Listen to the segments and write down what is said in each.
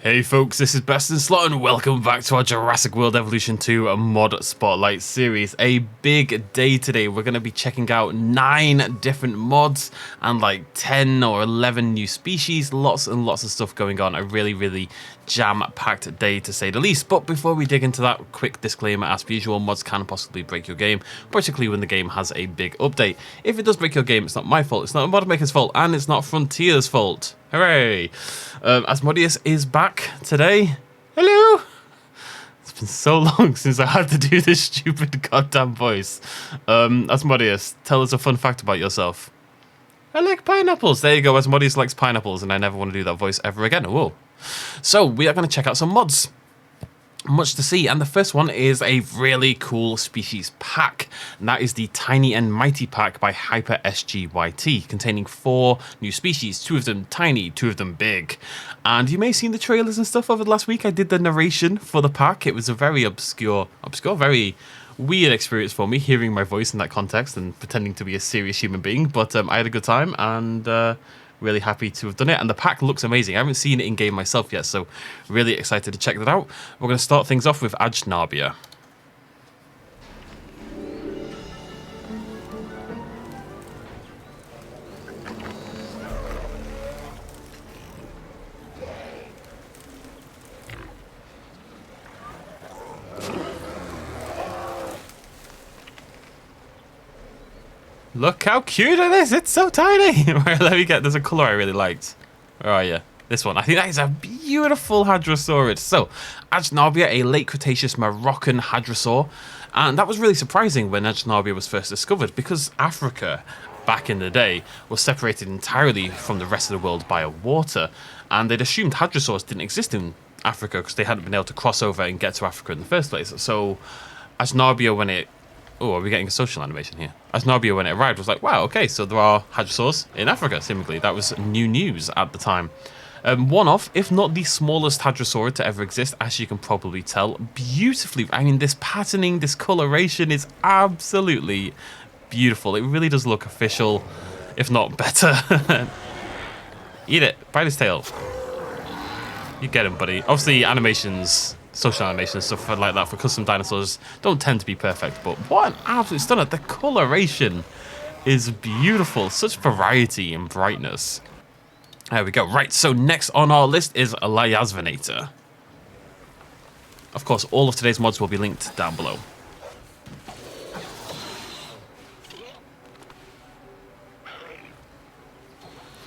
Hey folks, this is BestInSlot and welcome back to our Jurassic World Evolution 2 Mod Spotlight series. A big day today. We're going to be checking out 9 different mods and like 10 or 11 new species. Lots and lots of stuff going on. A really jam-packed day to say the least. But before we dig into that, quick disclaimer as per usual, mods can possibly break your game, particularly when the game has a big update. If it does break your game, it's not my fault, it's not the mod maker's fault, and it's not Frontier's fault. Hooray! Asmodeus is back today. Hello! It's been so long since I had to do this stupid goddamn voice. Asmodeus, tell us a fun fact about yourself. I like pineapples. There you go, Asmodeus likes pineapples, and I never want to do that voice ever again. Whoa. So, we are going to check out some mods. Much to see, and the first one is a really cool species pack, and that is the Tiny and Mighty pack by HyperSGYT, containing 4 new species, 2 of them tiny, 2 of them big. And you may have seen the trailers and stuff over the last week. I did the narration for the pack. It was a very obscure, very weird experience for me, hearing my voice in that context and pretending to be a serious human being, but I had a good time, and really happy to have done it, and the pack looks amazing. I haven't seen it in game myself yet, so really excited to check that out. We're going to start things off with Ajnabia. Look how cute it is! It's so tiny! Right, let me get... There's a colour I really liked. Where are you? This one. I think that is a beautiful Hadrosaurus. So, Ajnabia, a late Cretaceous Moroccan hadrosaur. And that was really surprising when Ajnabia was first discovered, because Africa, back in the day, was separated entirely from the rest of the world by water. And they'd assumed hadrosaurs didn't exist in Africa because they hadn't been able to cross over and get to Africa in the first place. So, Ajnabia, when it... Oh, are we getting a social animation here? Ajnabia, when it arrived, was like, wow, okay, so there are hadrosaurs in Africa, seemingly. That was new news at the time. One of, if not the smallest hadrosaur to ever exist, as you can probably tell. Beautifully, I mean, this patterning, this coloration is absolutely beautiful. It really does look official, if not better. Eat it, bite his tail. You get him, buddy. Obviously, animations... social animation stuff like that for custom dinosaurs don't tend to be perfect, but what an absolute stunner. The coloration is beautiful, such variety and brightness. There we go. Right, so next on our list is Layazvenator. Of course, all of today's mods will be linked down below.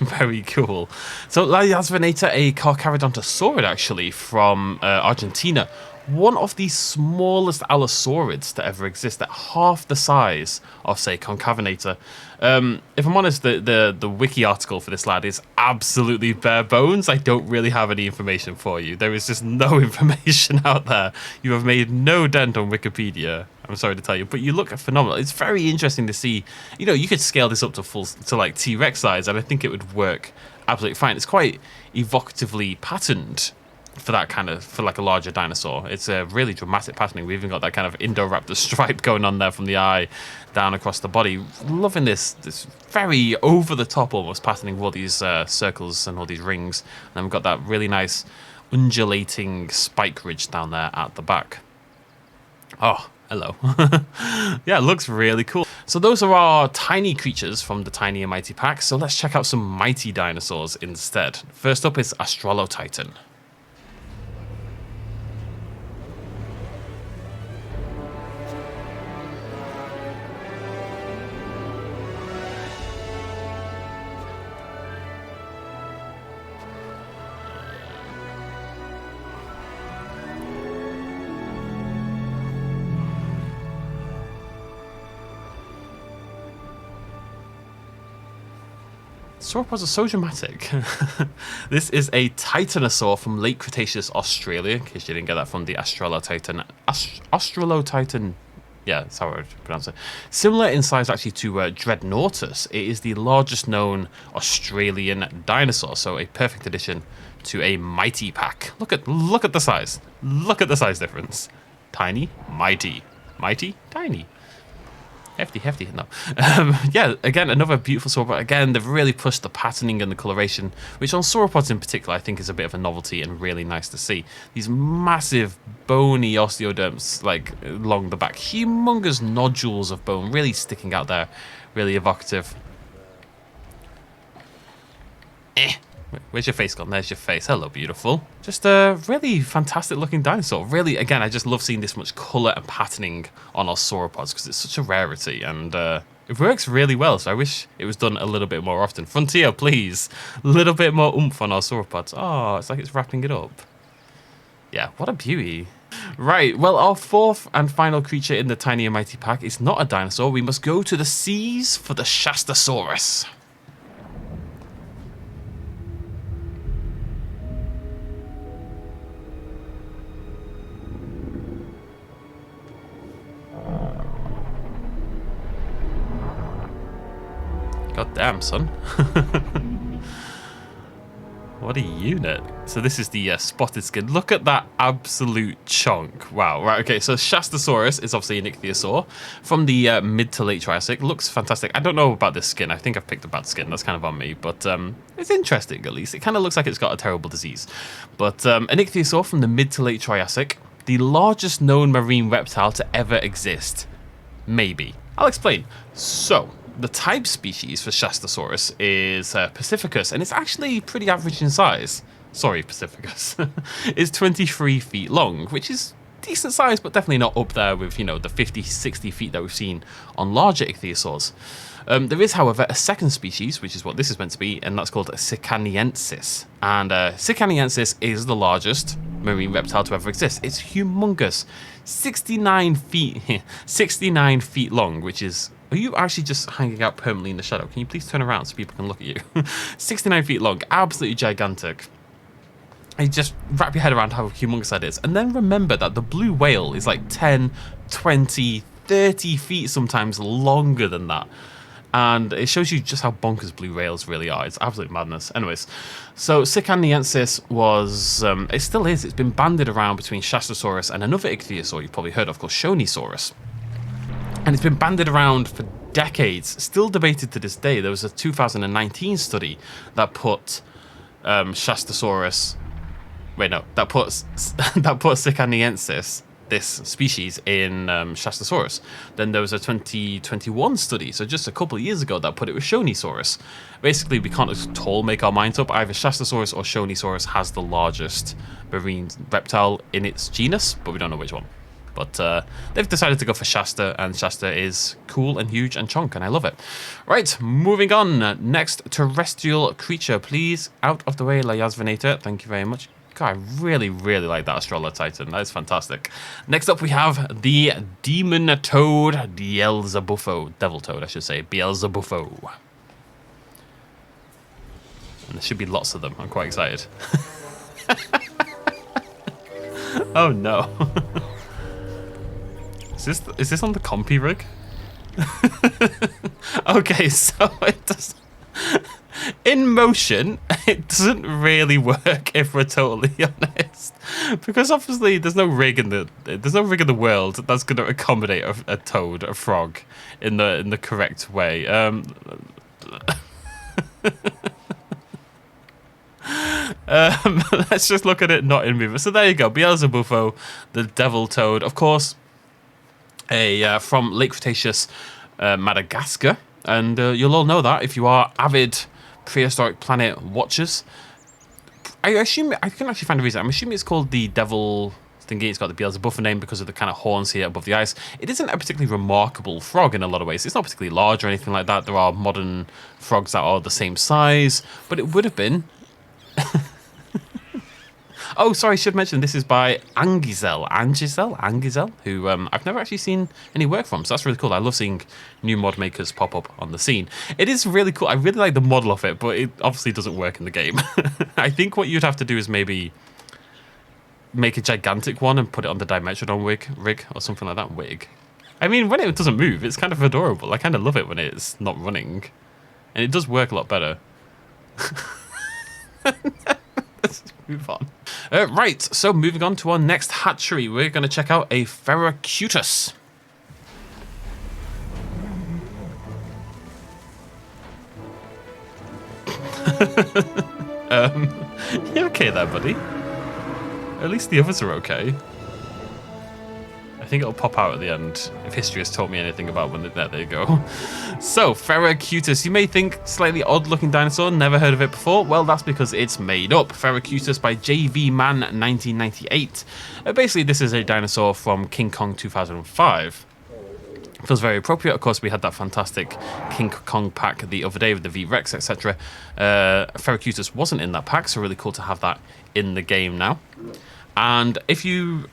Very cool. So Layazvenator, a Carcharodontosaurid actually from Argentina. One of the smallest allosaurids to ever exist, at half the size of, say, Concavenator. If I'm honest, the wiki article for this lad is absolutely bare bones. I don't really have any information for you. There is just no information out there. You have made no dent on Wikipedia. I'm sorry to tell you, but you look phenomenal. It's very interesting to see. You know, you could scale this up to like T-Rex size, and I think it would work absolutely fine. It's quite evocatively patterned for that kind of, for like a larger dinosaur. It's a really dramatic patterning. We've even got that kind of Indoraptor stripe going on there from the eye down across the body. Loving this very over the top almost patterning with all these circles and all these rings. And then we've got that really nice undulating spike ridge down there at the back. Oh, hello. Yeah, it looks really cool. So those are our tiny creatures from the Tiny and Mighty pack. So let's check out some mighty dinosaurs instead. First up is Australotitan. Sauropods are so dramatic. This is a Titanosaur from late Cretaceous Australia, in case you didn't get that from the Australotitan. Australotitan, yeah, that's how I would pronounce it. Similar in size actually to Dreadnoughtus. It is the largest known Australian dinosaur, so a perfect addition to a mighty pack. Look at the size. Look at the size difference. Tiny, mighty. Mighty, tiny. Hefty, no. Yeah, again, another beautiful sauropod. Again, they've really pushed the patterning and the coloration, which on sauropods in particular, I think is a bit of a novelty and really nice to see. These massive, bony osteoderms, like, along the back. Humongous nodules of bone, really sticking out there. Really evocative. Where's your face gone? There's your face. Hello, beautiful. Just a really fantastic looking dinosaur. Really, again, I just love seeing this much colour and patterning on our sauropods because it's such a rarity and it works really well. So I wish it was done a little bit more often. Frontier, please. A little bit more oomph on our sauropods. Oh, it's like it's wrapping it up. Yeah, what a beauty. Right, well, our fourth and final creature in the Tiny and Mighty pack is not a dinosaur. We must go to the seas for the Shastasaurus. God damn, son. What a unit. So this is the spotted skin. Look at that absolute chunk. Wow. Right, okay, so Shastasaurus is obviously an ichthyosaur from the mid to late Triassic. Looks fantastic. I don't know about this skin. I think I've picked a bad skin. That's kind of on me. But it's interesting, at least. It kind of looks like it's got a terrible disease. But an ichthyosaur from the mid to late Triassic. The largest known marine reptile to ever exist. Maybe. I'll explain. So, the type species for Shastasaurus is Pacificus, and it's actually pretty average in size. Sorry, Pacificus. It's 23 feet long, which is decent size, but definitely not up there with, you know, the 50, 60 feet that we've seen on larger ichthyosaurs. There is, however, a second species, which is what this is meant to be, and that's called Sicaniensis. And Sicaniensis is the largest marine reptile to ever exist. It's humongous. 69 feet long, which is... Are you actually just hanging out permanently in the shadow? Can you please turn around so people can look at you? 69 feet long, absolutely gigantic. And just wrap your head around how humongous that is. And then remember that the blue whale is like 10, 20, 30 feet sometimes longer than that. And it shows you just how bonkers blue whales really are. It's absolute madness. Anyways, so Sicaniensis was, it still is, it's been banded around between Shastasaurus and another ichthyosaur you've probably heard of called Shonisaurus. And it's been banded around for decades, still debated to this day. There was a 2019 study that put Shastasaurus, that put Sicaniensis, this species, in Shastasaurus. Then there was a 2021 study, so just a couple of years ago, that put it with Shonisaurus. Basically, we can't at all make our minds up. Either Shastasaurus or Shonisaurus has the largest marine reptile in its genus, but we don't know which one. But they've decided to go for Shasta, and Shasta is cool and huge and chunk, and I love it. Right, moving on. Next terrestrial creature, please. Out of the way, La Yazvinator. Thank you very much. God, I really, really like that Astrala Titan. That is fantastic. Next up, we have the Demon Toad, Beelzebuffo. Devil Toad, I should say. Beelzebuffo. And there should be lots of them. I'm quite excited. Oh, no. Is this on the compy rig? Okay, so it does. In motion, it doesn't really work if we're totally honest, because obviously there's no rig in the world that's going to accommodate a toad, a frog, in the correct way. Let's just look at it not in movement. So there you go, Beelzebuffo, the devil toad, of course. From late Cretaceous Madagascar, and you'll all know that if you are avid prehistoric planet watchers. I assume, I can actually find a reason. I'm assuming it's called the devil thingy. It's got the Beelzebuffo name because of the kind of horns here above the eyes. It isn't a particularly remarkable frog in a lot of ways. It's not particularly large or anything like that. There are modern frogs that are the same size, but it would have been. Oh, sorry, I should mention this is by Angizel, who I've never actually seen any work from, so that's really cool. I love seeing new mod makers pop up on the scene. It is really cool. I really like the model of it, but it obviously doesn't work in the game. I think what you'd have to do is maybe make a gigantic one and put it on the Dimetrodon rig or something like that. Wig. I mean, when it doesn't move, it's kind of adorable. I kind of love it when it's not running. And it does work a lot better. Let's move on. Right, so moving on to our next hatchery, we're going to check out a Fairacutus. You okay there, buddy? At least the others are okay. I think it'll pop out at the end if history has taught me anything about when there you go. So, Fairacutus, you may think slightly odd looking dinosaur, never heard of it before. Well, that's because it's made up. Fairacutus by JV Man 1998. Basically, this is a dinosaur from King Kong 2005. Feels very appropriate. Of course, we had that fantastic King Kong pack the other day with the V-Rex, etc. Fairacutus wasn't in that pack, so really cool to have that in the game now. And if you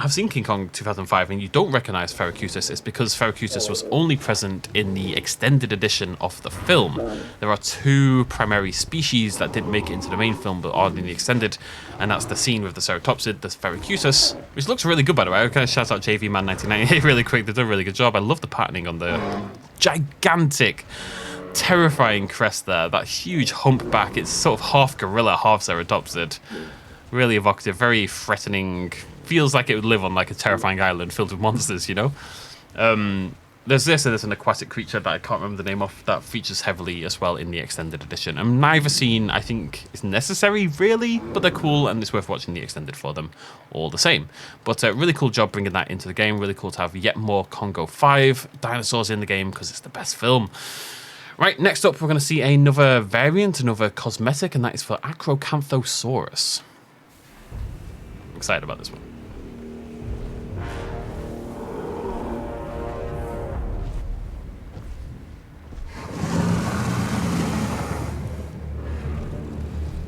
have seen King Kong 2005 and you don't recognize Fairacutus, it's because Fairacutus was only present in the extended edition of the film. There are two primary species that didn't make it into the main film but are in the extended, and that's the scene with the ceratopsid, the Fairacutus, which looks really good, by the way. I'm going to shout out JV Man 1998 really quick. They've done a really good job. I love the patterning on the gigantic, terrifying crest there. That huge humpback. It's sort of half gorilla, half ceratopsid. Really evocative, very threatening. Feels like it would live on like a terrifying island filled with monsters, you know? There's this, and there's an aquatic creature that I can't remember the name of that features heavily as well in the extended edition. And neither scene, I think, is necessary, really, but they're cool, and it's worth watching the extended for them all the same. But really cool job bringing that into the game. Really cool to have yet more Congo 5 dinosaurs in the game because it's the best film. Right, next up, we're going to see another variant, another cosmetic, and that is for Acrocanthosaurus. I'm excited about this one.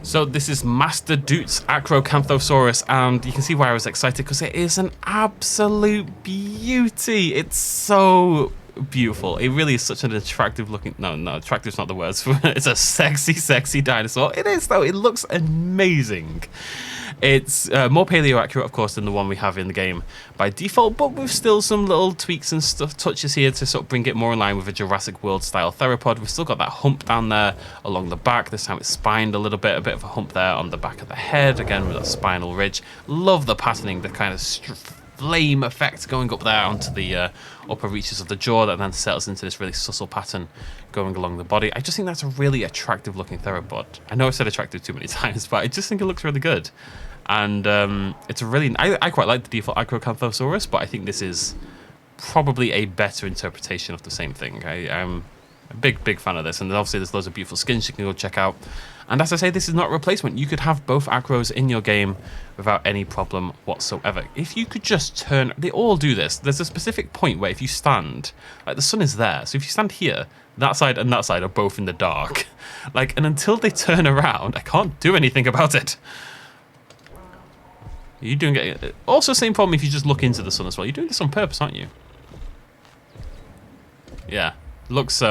So this is Master Dute's Acrocanthosaurus, and you can see why I was excited because it is an absolute beauty. It's so beautiful. It really is such an attractive looking, no, attractive's not the words. It's a sexy, sexy dinosaur. It is though, it looks amazing. It's more paleo accurate, of course, than the one we have in the game by default, but with still some little tweaks and stuff, touches here to sort of bring it more in line with a Jurassic World style theropod. We've still got that hump down there along the back. This time it's spined a little bit, a bit of a hump there on the back of the head, again with that spinal ridge. Love the patterning, the kind of flame effect going up there onto the upper reaches of the jaw that then settles into this really subtle pattern going along the body. I just think that's a really attractive looking theropod. I know I've said attractive too many times, but I just think it looks really good. And it's a really, I quite like the default Acrocanthosaurus, but I think this is probably a better interpretation of the same thing. I'm a big fan of this, and obviously there's loads of beautiful skins you can go check out. And as I say, this is not a replacement. You could have both Acros in your game without any problem whatsoever. If you could just turn, they all do this. There's a specific point where if you stand, like the sun is there, so if you stand here, that side and that side are both in the dark. Like, and until they turn around, I can't do anything about it. You're doing it. Also, same problem if you just look into the sun as well. You're doing this on purpose, aren't you? Yeah, looks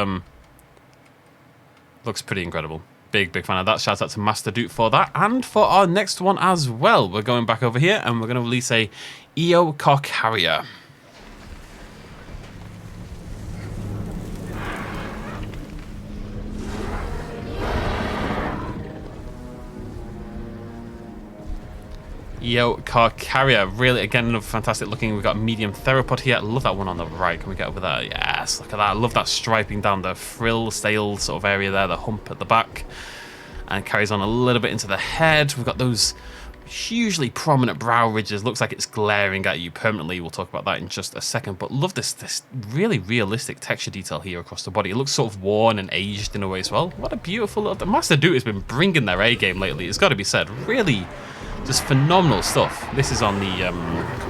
pretty incredible. Big fan of that. Shout out to Master Duke for that. And for our next one as well, we're going back over here and we're going to release a Eocarcharia. Eocarcharia, really, again, another fantastic looking. We've got a medium theropod here. I love that one on the right. Can we get over there? Yes, look at that. I love that striping down the frill, sail sort of area there, the hump at the back. And it carries on a little bit into the head. We've got those hugely prominent brow ridges. Looks like it's glaring at you permanently. We'll talk about that in just a second. But love this really realistic texture detail here across the body. It looks sort of worn and aged in a way as well. What a beautiful little... The Master Duke has been bringing their A game lately. It's got to be said. Really... just phenomenal stuff. This is on the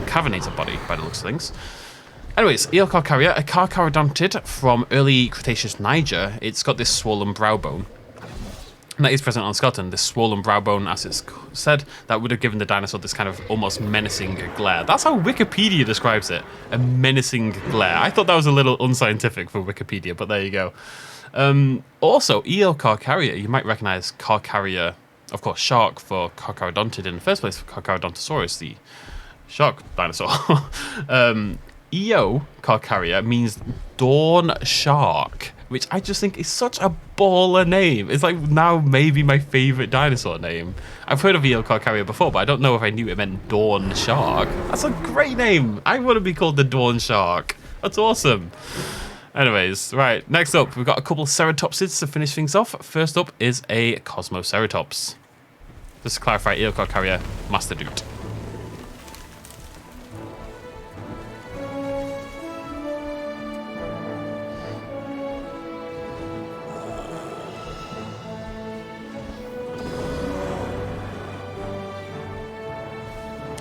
Cavernator body, by the looks of things. Anyways, Eocarcharia, a carcharodontid from early Cretaceous Niger. It's got this swollen brow bone. And that is present on skeleton. This swollen brow bone, as it's said, that would have given the dinosaur this kind of almost menacing glare. That's how Wikipedia describes it. A menacing glare. I thought that was a little unscientific for Wikipedia, but there you go. Also, Eocarcharia, you might recognize Carcharia, of course, shark for carcharodontid in the first place, for Carcharodontosaurus, the shark dinosaur. Eocarcharia means dawn shark, which I just think is such a baller name. It's like now maybe my favorite dinosaur name. I've heard of Eocarcharia before, but I don't know if I knew it meant dawn shark. That's a great name. I want to be called the dawn shark. That's awesome. Anyways, right, next up, we've got a couple ceratopsids to finish things off. First up is a Cosmoceratops. Just to clarify, Earcod Carrier, Mastodute.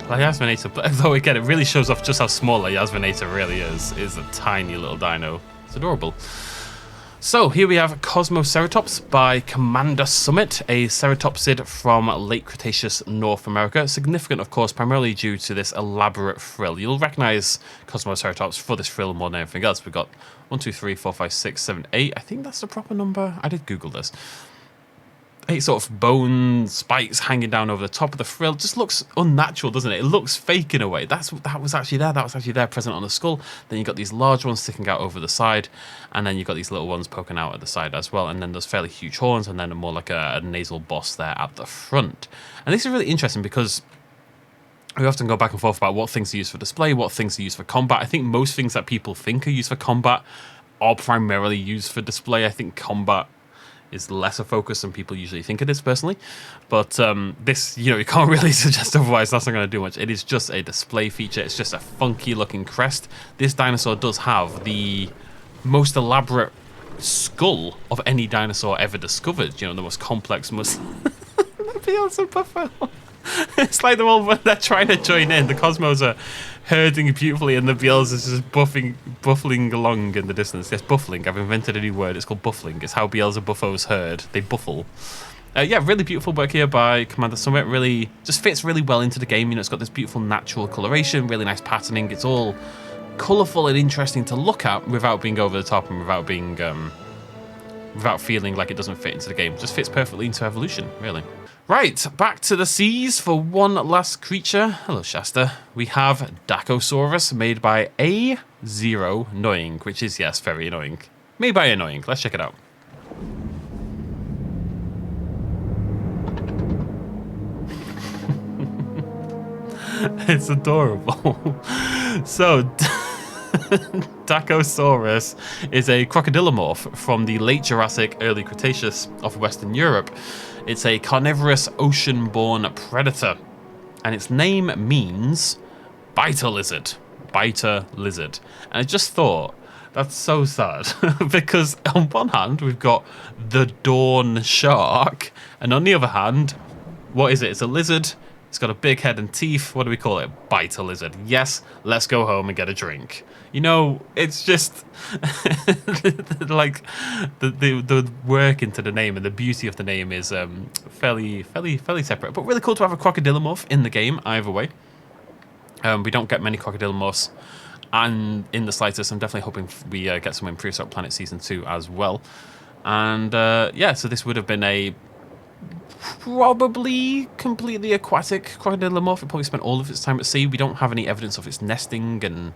Like Yasminator, though again, it really shows off just how small a Yasminator really is. It is a tiny little dino. It's adorable. So here we have Cosmoceratops by Commander Summit, a ceratopsid from late Cretaceous North America. Significant, of course, primarily due to this elaborate frill. You'll recognize Cosmoceratops for this frill more than anything else. We've got 1, 2, 3, 4, 5, 6, 7, 8. I think that's the proper number. I did Google this. 8 sort of bone spikes hanging down over the top of the frill. Just looks unnatural, doesn't it? It looks fake in a way. That was actually there. That was actually there, present on the skull. Then you've got these large ones sticking out over the side, and then you've got these little ones poking out at the side as well. And then there's fairly huge horns, and then more like a nasal boss there at the front. And this is really interesting because we often go back and forth about what things are used for display, what things are used for combat. I think most things that people think are used for combat are primarily used for display. I think combat is less a focus than people usually think it is, personally. But this, you know, you can't really suggest otherwise. That's not going to do much. It is just a display feature. It's just a funky looking crest. This dinosaur does have the most elaborate skull of any dinosaur ever discovered. You know, the most complex, most... Beelzebub buffalo. It's like they're all, when they're trying to join in, the Cosmos are herding beautifully and the Beels is just buffling along in the distance. Yes, buffling. I've invented a new word. It's called buffling. It's how Beelzebuffos herd. They buffle. Yeah, really beautiful work here by Commander Summit. Really, just fits really well into the game. You know, it's got this beautiful natural coloration, really nice patterning. It's all colourful and interesting to look at without being over the top and without being, without feeling like it doesn't fit into the game. It just fits perfectly into Evolution, really. Right, back to the seas for one last creature. Hello, Shasta. We have Dacosaurus, made by A0 Annoying, which is, yes, very annoying. Made by Annoying. Let's check it out. It's adorable. So, Dacosaurus is a crocodilomorph from the late Jurassic, early Cretaceous of Western Europe. It's a carnivorous ocean-born predator, and its name means biter lizard. Biter lizard. And I just thought, that's so sad, because on one hand, we've got the dawn shark, and on the other hand, what is it? It's a lizard. It's got a big head and teeth. What do we call it? Biter lizard. Yes, let's go home and get a drink. You know, it's just like the work into the name and the beauty of the name is fairly separate. But really cool to have a crocodilomorph in the game either way. We don't get many crocodilomorphs, and in the slightest, I'm definitely hoping we get some in Prehistoric Planet Season 2 as well. And yeah, so this would have been a probably completely aquatic crocodilomorph. It probably spent all of its time at sea. We don't have any evidence of its nesting and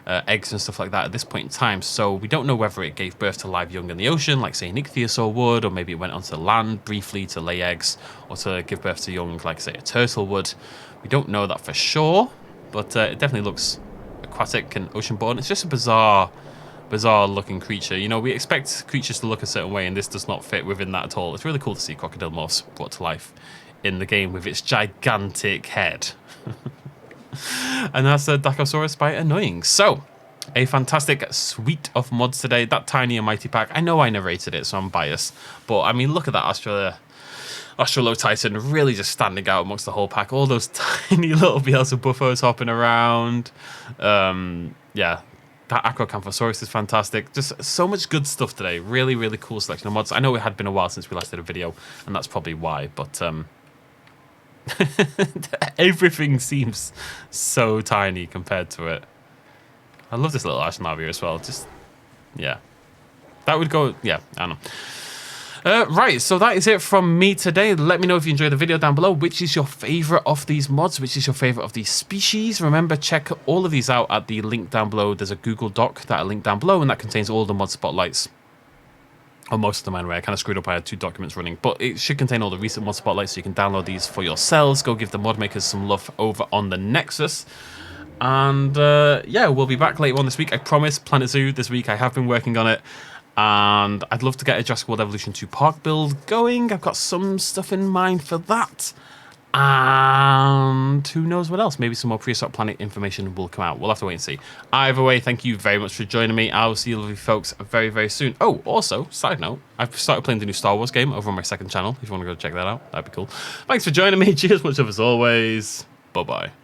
eggs and stuff like that at this point in time, so we don't know whether it gave birth to live young in the ocean, like say an ichthyosaur would, or maybe it went onto land briefly to lay eggs, or to give birth to young, like say a turtle would. We don't know that for sure, but it definitely looks aquatic and ocean-born. It's just a bizarre looking creature. You know, we expect creatures to look a certain way, and this does not fit within that at all. It's really cool to see crocodilomorphs brought to life in the game with its gigantic head. And that's Dacosaurus by Annoying. So, a fantastic suite of mods today. That tiny and mighty pack. I know I narrated it, so I'm biased. But, I mean, look at that Australotitan really just standing out amongst the whole pack. All those tiny little Beelzebuffos hopping around. Yeah. That Acrocanthosaurus is fantastic. Just so much good stuff today. Really, really cool selection of mods. I know it had been a while since we last did a video, and that's probably why, but everything seems so tiny compared to it. I love this little Ashnavi as well. Just, yeah. That would go, yeah, I don't know. Right, so that is it from me today. Let me know if you enjoyed the video down below. Which is your favorite of these mods? Which is your favorite of these species? Remember, check all of these out at the link down below. There's a Google Doc that I linked down below, and that contains all the mod spotlights. Or most of them anyway. I kind of screwed up. I had 2 documents running. But it should contain all the recent mod spotlights, so you can download these for yourselves. Go give the mod makers some love over on the Nexus. And yeah, we'll be back later on this week. I promise. Planet Zoo this week. I have been working on it. And I'd love to get a Jurassic World Evolution 2 park build going. I've got some stuff in mind for that. And who knows what else? Maybe some more prehistoric planet information will come out. We'll have to wait and see. Either way, thank you very much for joining me. I will see you lovely folks very, very soon. Oh, also, side note, I've started playing the new Star Wars game over on my second channel. If you want to go check that out, that'd be cool. Thanks for joining me. Cheers, much of as always. Bye-bye.